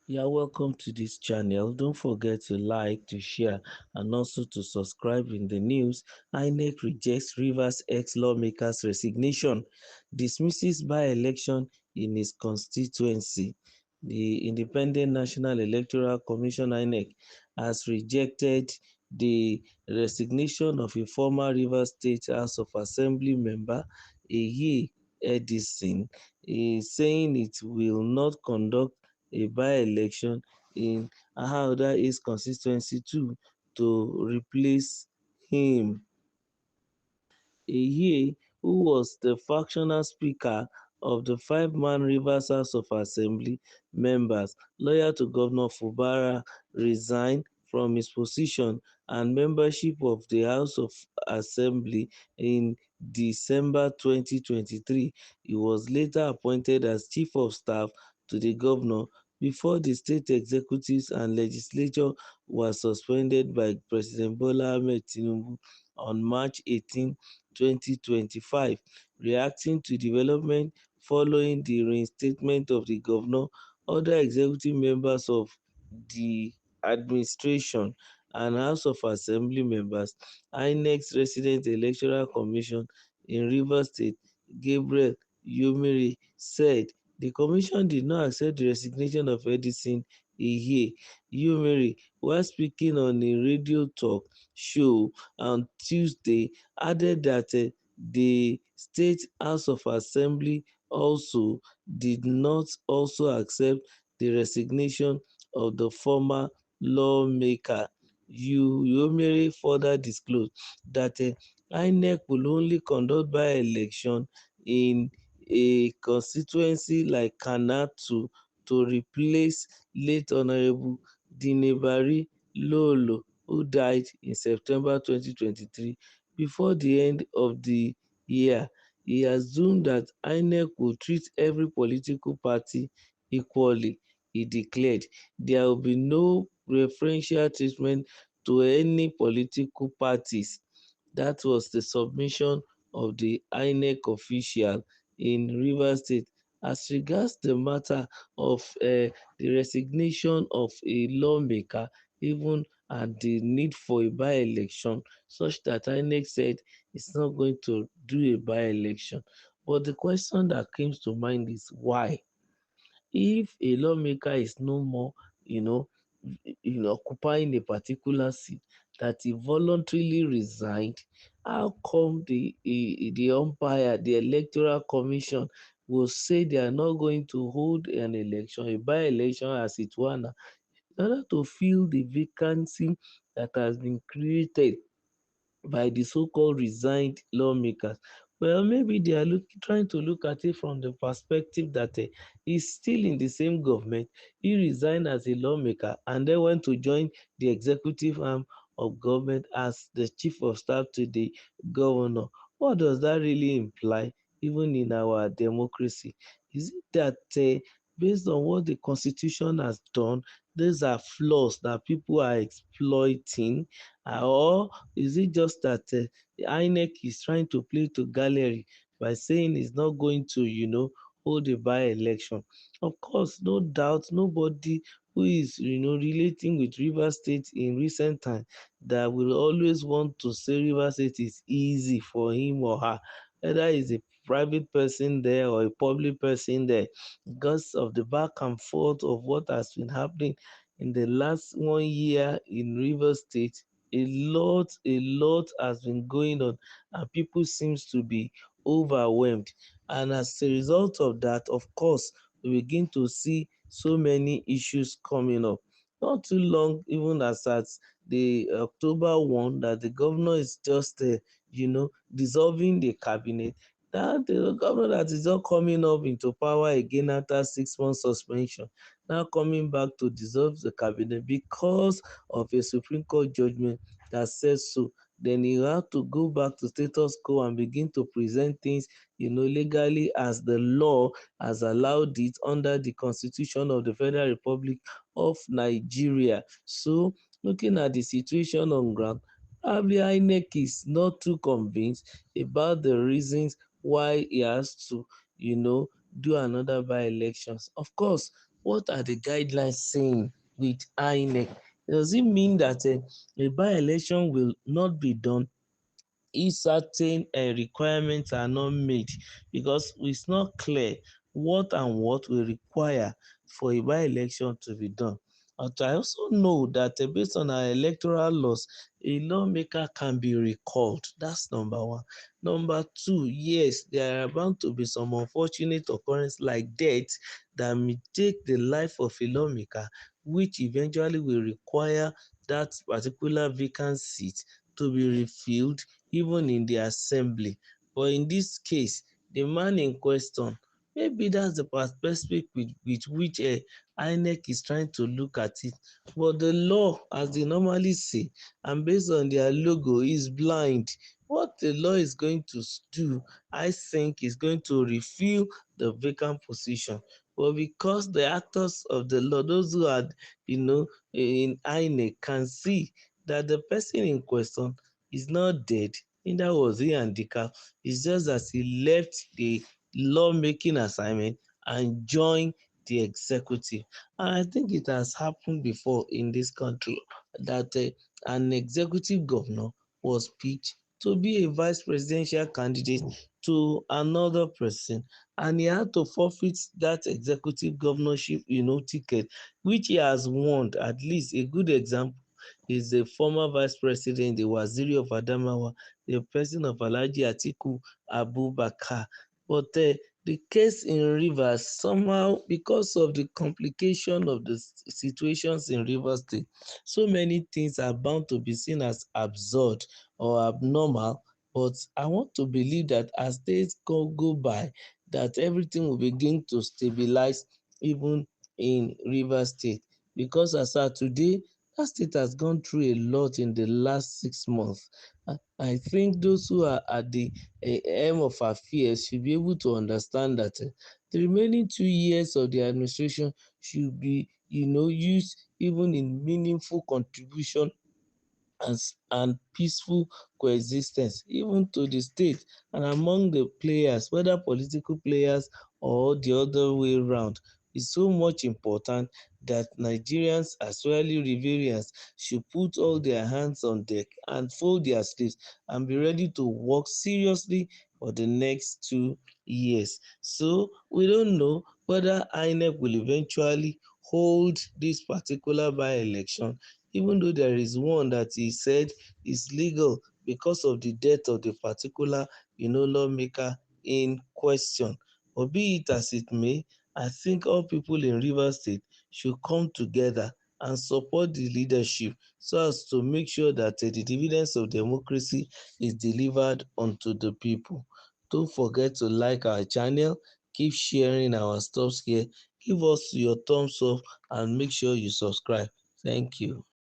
You're welcome to this channel. Don't forget to like, to share, and also to subscribe. In the news, Inec rejects Rivers ex-lawmakers' resignation, dismisses by-election in his constituency. The Independent National Electoral Commission (Inec) has rejected the resignation of a former Rivers State House of Assembly member, Eyi Edison, saying it will not conduct a by-election in Ahauda East constituency 2 to replace him. Ehiye, who was the factional speaker of the five-man Rivers House of Assembly members loyal to Governor Fubara, resigned from his position and membership of the House of Assembly in December 2023. He was later appointed as Chief of Staff to the governor before the state executives and legislature were suspended by President Bola Ahmed Tinubu on March 18, 2025. Reacting to development following the reinstatement of the governor, other executive members of the administration and House of Assembly members, INEC's Resident Electoral Commission in Rivers State, Gabriel Yomiri, said the commission did not accept the resignation of Edison Ehiye. Yomiri, while speaking on a radio talk show on Tuesday, added that the State House of Assembly also did not also accept the resignation of the former lawmaker. Yomiri further disclosed that INEC will only conduct by-election in a constituency like Kana to replace late Honorable Dinebari Lolo, who died in September 2023. Before the end of the year, he assumed that INEC would treat every political party equally. He declared, "There will be no preferential treatment to any political parties." That was the submission of the INEC official in Rivers State. As regards the matter of the resignation of a lawmaker, even and the need for a by-election, such that INEC said it's not going to do a by-election. But the question that comes to mind is why? If a lawmaker is no more, you know, occupying a particular seat, that he voluntarily resigned, how come the umpire, the electoral commission, will say they are not going to hold an election, a by-election as it were now, in order to fill the vacancy that has been created by the so-called resigned lawmakers? Well, maybe they are trying to look at it from the perspective that he's still in the same government. He resigned as a lawmaker and then went to join the executive arm of government as the chief of staff to the governor. What does that really imply, even in our democracy? Is it that based on what the constitution has done, these are flaws that people are exploiting, or is it just that the INEC is trying to play to gallery by saying it's not going to, hold a by-election? Of course, no doubt, nobody who is, relating with Rivers State in recent time that will always want to say Rivers State is easy for him or her, whether it's a private person there or a public person there, because of the back and forth of what has been happening in the last 1 year in Rivers State. A lot has been going on, and people seems to be overwhelmed. And as a result of that, of course, we begin to see so many issues coming up. Not too long, even as at the October 1, that the governor is just, dissolving the cabinet. That the governor that is not coming up into power again after 6 months suspension, now coming back to dissolve the cabinet because of a Supreme Court judgment that says so. Then you have to go back to status quo and begin to present things, legally as the law has allowed it under the Constitution of the Federal Republic of Nigeria. So, looking at the situation on ground, probably INEC is not too convinced about the reasons why he has to, do another by-elections. Of course, what are the guidelines saying with INEC? Does it mean that a by-election will not be done if certain requirements are not made, because it's not clear what and what will require for a by-election to be done. But I also know that based on our electoral laws, a lawmaker can be recalled. That's number one. Number two, yes, there are bound to be some unfortunate occurrence like death that may take the life of a lawmaker, which eventually will require that particular vacant seat to be refilled even in the assembly. But in this case, the man in question, maybe that's the perspective with which INEC is trying to look at it. But the law, as they normally say, and based on their logo, is blind. What the law is going to do, I think, is going to refill the vacant position. But because the actors of the law, those who are, in INEC, can see that the person in question is not dead, neither was he handicapped. It's just that he left the lawmaking assignment and joined the executive. And I think it has happened before in this country that an executive governor was picked to be a vice presidential candidate to another person, and he had to forfeit that executive governorship, ticket, which he has won. At least a good example is the former vice president, the Waziri of Adamawa, the person of Alhaji Atiku Abubakar. But the case in Rivers, somehow, because of the complication of the situations in Rivers State, so many things are bound to be seen as absurd or abnormal. But I want to believe that as days go by, that everything will begin to stabilize even in Rivers State. Because as of today, that state has gone through a lot in the last 6 months. I think those who are at the helm of affairs should be able to understand that the remaining 2 years of the administration should be, used even in meaningful contribution and peaceful coexistence, even to the state and among the players, whether political players or the other way around. Is so much important that Nigerians, as well as Riverians, should put all their hands on deck and fold their sleeves and be ready to work seriously for the next 2 years. So we don't know whether INEC will eventually hold this particular by-election, even though there is one that he said is legal because of the death of the particular, lawmaker in question. But be it as it may, I think all people in Rivers State should come together and support the leadership so as to make sure that the dividends of democracy is delivered unto the people. Don't forget to like our channel, keep sharing our stuff here, give us your thumbs up, and make sure you subscribe. Thank you.